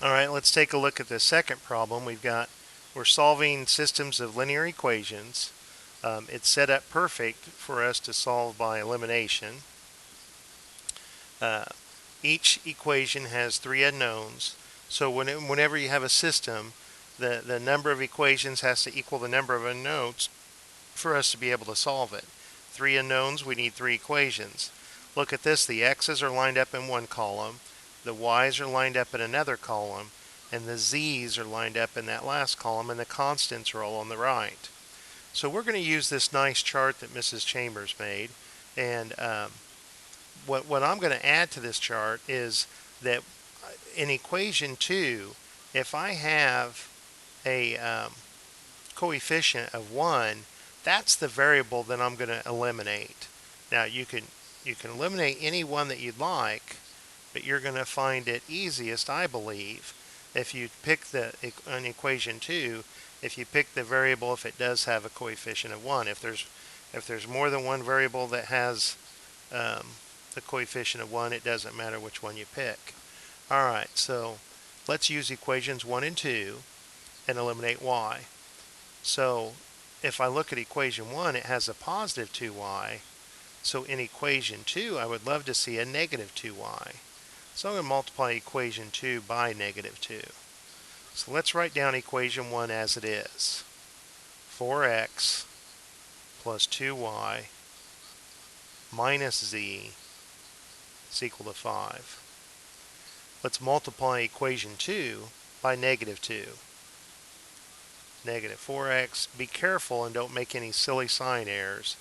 Alright, let's take a look at the second problem. We're solving systems of linear equations. It's set up perfect for us to solve by elimination. Uh, each equation has three unknowns, so whenever you have a system, the number of equations has to equal the number of unknowns for us to be able to solve it. Three unknowns, we need three equations. Look at this, the x's are lined up in one column, the y's are lined up in another column, and the z's are lined up in that last column, and the constants are all on the right. So we're going to use this nice chart that Mrs. Chambers made, and what I'm going to add to this chart is that in equation 2, if I have a coefficient of 1, that's the variable that I'm going to eliminate. Now you can eliminate any one that you'd like, but you're going to find it easiest, I believe, if you pick on equation 2, if you pick the variable if it does have a coefficient of 1. If there's more than one variable that has the coefficient of 1, it doesn't matter which one you pick. Alright, so let's use equations 1 and 2 and eliminate y. So if I look at equation 1, it has a positive 2y. So in equation 2, I would love to see a negative 2y. So I'm going to multiply equation 2 by negative 2. So let's write down equation 1 as it is. 4x plus 2y minus z is equal to 5. Let's multiply equation 2 by negative 2. Negative 4x. Be careful and don't make any silly sign errors.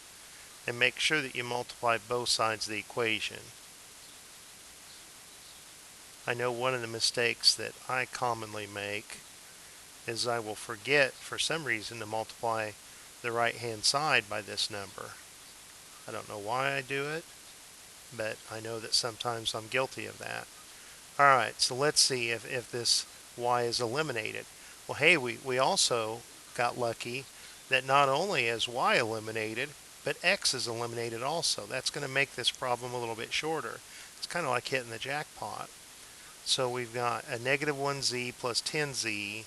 And make sure that you multiply both sides of the equation. I know one of the mistakes that I commonly make is I will forget for some reason to multiply the right hand side by this number. I don't know why I do it, but I know that sometimes I'm guilty of that. Alright, so let's see if this y is eliminated. Well, hey, we also got lucky that not only is y eliminated, but x is eliminated also. That's going to make this problem a little bit shorter. It's kind of like hitting the jackpot. So we've got a negative 1z plus 10z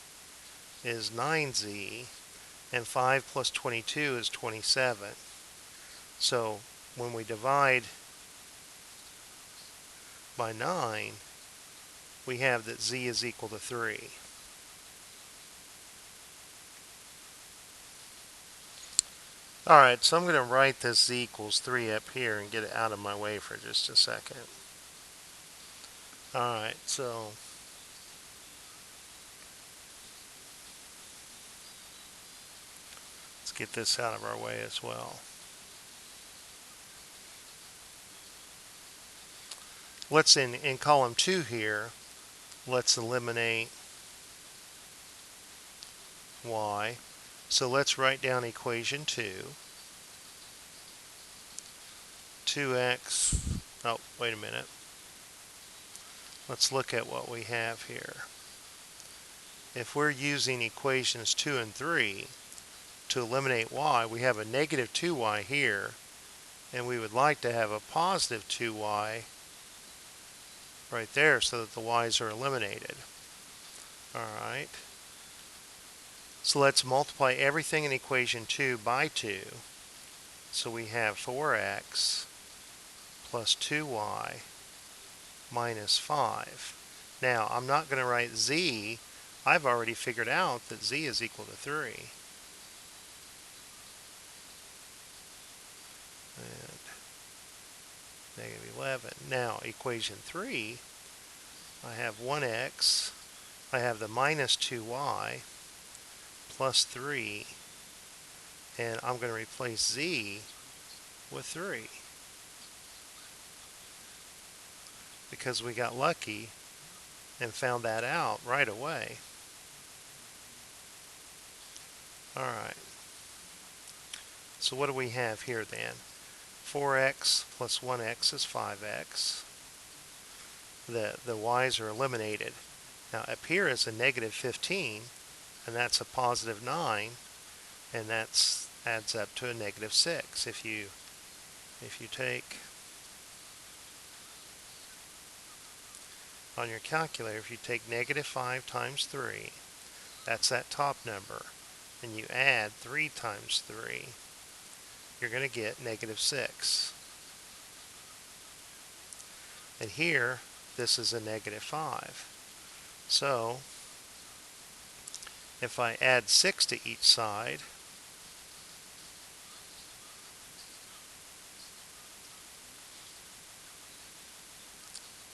is 9z, and 5 plus 22 is 27. So when we divide by 9, we have that z is equal to 3. Alright, so I'm going to write this z equals 3 up here and get it out of my way for just a second. Alright, so let's get this out of our way as well. Let's in column 2 here, let's eliminate y. So let's write down equation 2. 2x, oh, wait a minute. Let's look at what we have here. If we're using equations 2 and 3 to eliminate y, we have a negative 2y here, and we would like to have a positive 2y right there so that the y's are eliminated. Alright. So let's multiply everything in equation 2 by 2. So we have 4x plus 2y minus 5. Now, I'm not going to write z. I've already figured out that z is equal to 3. And negative 11. Now, equation 3, I have 1x. I have the minus 2y plus 3. And I'm going to replace z with 3. Because we got lucky and found that out right away. Alright. So what do we have here then? 4x plus 1x is 5x. The y's are eliminated. Now up here is a negative 15, and that's a positive 9, and that adds up to a negative 6. If you take on your calculator, if you take negative 5 times 3, that's that top number, and you add 3 times 3, you're going to get negative 6. And here, this is a negative 5. So, if I add 6 to each side,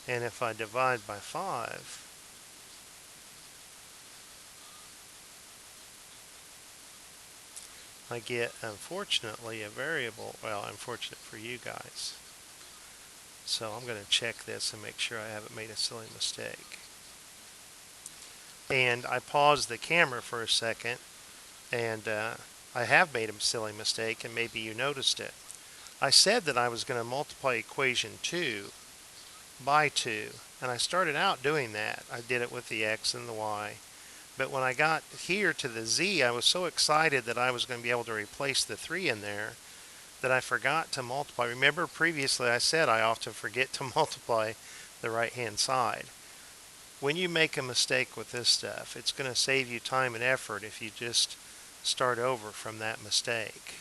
and if I divide by 5, I get, unfortunately, a variable. Well, unfortunate for you guys. So I'm going to check this and make sure I haven't made a silly mistake. And I paused the camera for a second, and I have made a silly mistake, and maybe you noticed it. I said that I was going to multiply equation 2 by 2, and I started out doing that. I did it with the x and the y. But when I got here to the z, I was so excited that I was going to be able to replace the 3 in there that I forgot to multiply. Remember previously I said I often forget to multiply the right-hand side. When you make a mistake with this stuff, it's going to save you time and effort if you just start over from that mistake.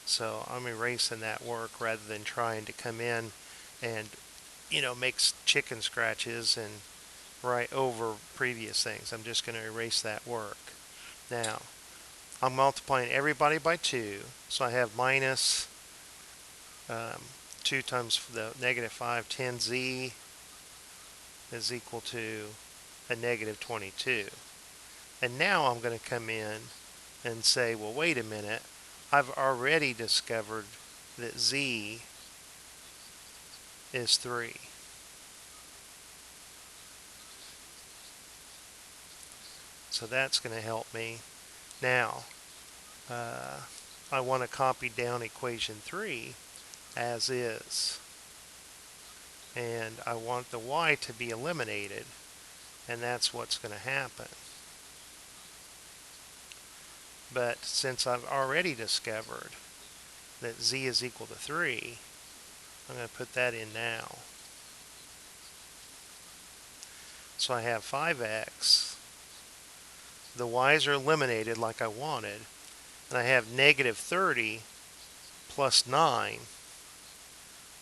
So I'm erasing that work rather than trying to come in and, make chicken scratches and write over previous things. I'm just going to erase that work. Now, I'm multiplying everybody by 2, so I have minus 2 times the negative 5, 10z is equal to a negative 22. And now I'm going to come in and say, well, wait a minute, I've already discovered that z is 3. So that's going to help me. Now, I want to copy down equation 3 as is. And I want the y to be eliminated, and that's what's going to happen. But since I've already discovered that z is equal to 3, I'm going to put that in now. So I have 5x. The y's are eliminated like I wanted. And I have negative 30 plus 9,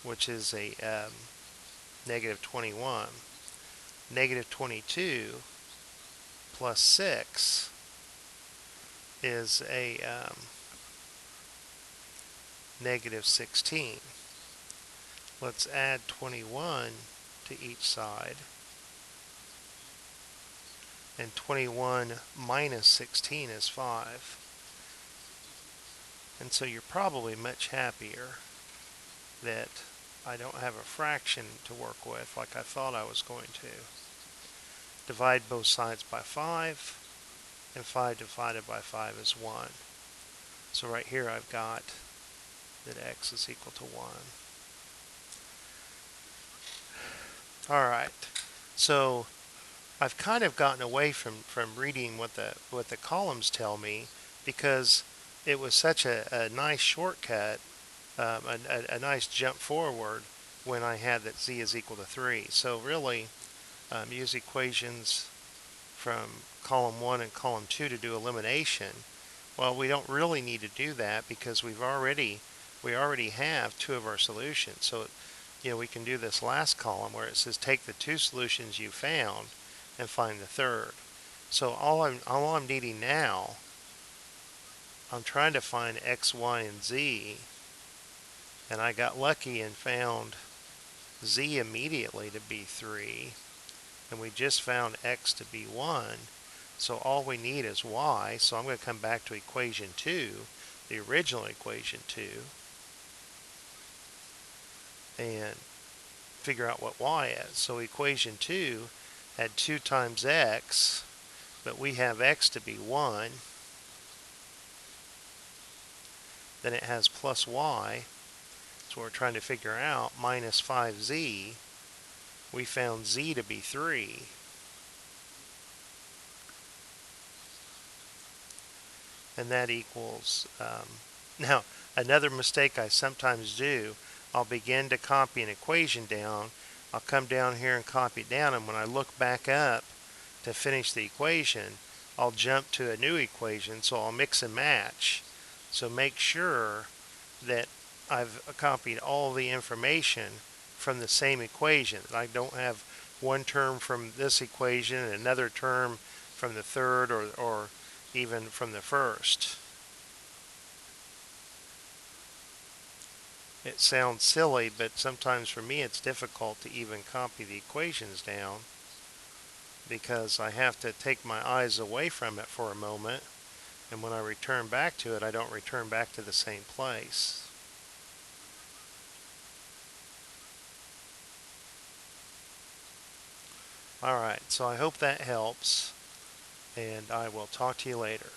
which is a negative 21. Negative 22 plus 6 is a negative 16. Let's add 21 to each side. And 21 minus 16 is 5. And so you're probably much happier that I don't have a fraction to work with like I thought I was going to. Divide both sides by 5, and 5 divided by 5 is 1. So right here I've got that x is equal to 1. Alright, so I've kind of gotten away from reading what the columns tell me because it was such a nice shortcut, a nice jump forward when I had that z is equal to 3. So really, use equations from column 1 and column 2 to do elimination. Well, we don't really need to do that because we already have 2 of our solutions. So, we can do this last column where it says take the 2 solutions you found and find the third. So all I'm needing now, I'm trying to find x, y, and z, and I got lucky and found z immediately to be 3, and we just found x to be 1. So all we need is y, so I'm going to come back to equation 2, the original equation 2, and figure out what y is. So equation 2 had 2 times x, but we have x to be 1. Then it has plus y, so we're trying to figure out minus 5z. We found z to be 3. And that equals, now another mistake I sometimes do, I'll begin to copy an equation down, I'll come down here and copy it down, and when I look back up to finish the equation, I'll jump to a new equation, so I'll mix and match. So make sure that I've copied all the information from the same equation. I don't have one term from this equation and another term from the third, or even from the first. It sounds silly, but sometimes for me it's difficult to even copy the equations down because I have to take my eyes away from it for a moment, and when I return back to it, I don't return back to the same place. Alright, so I hope that helps, and I will talk to you later.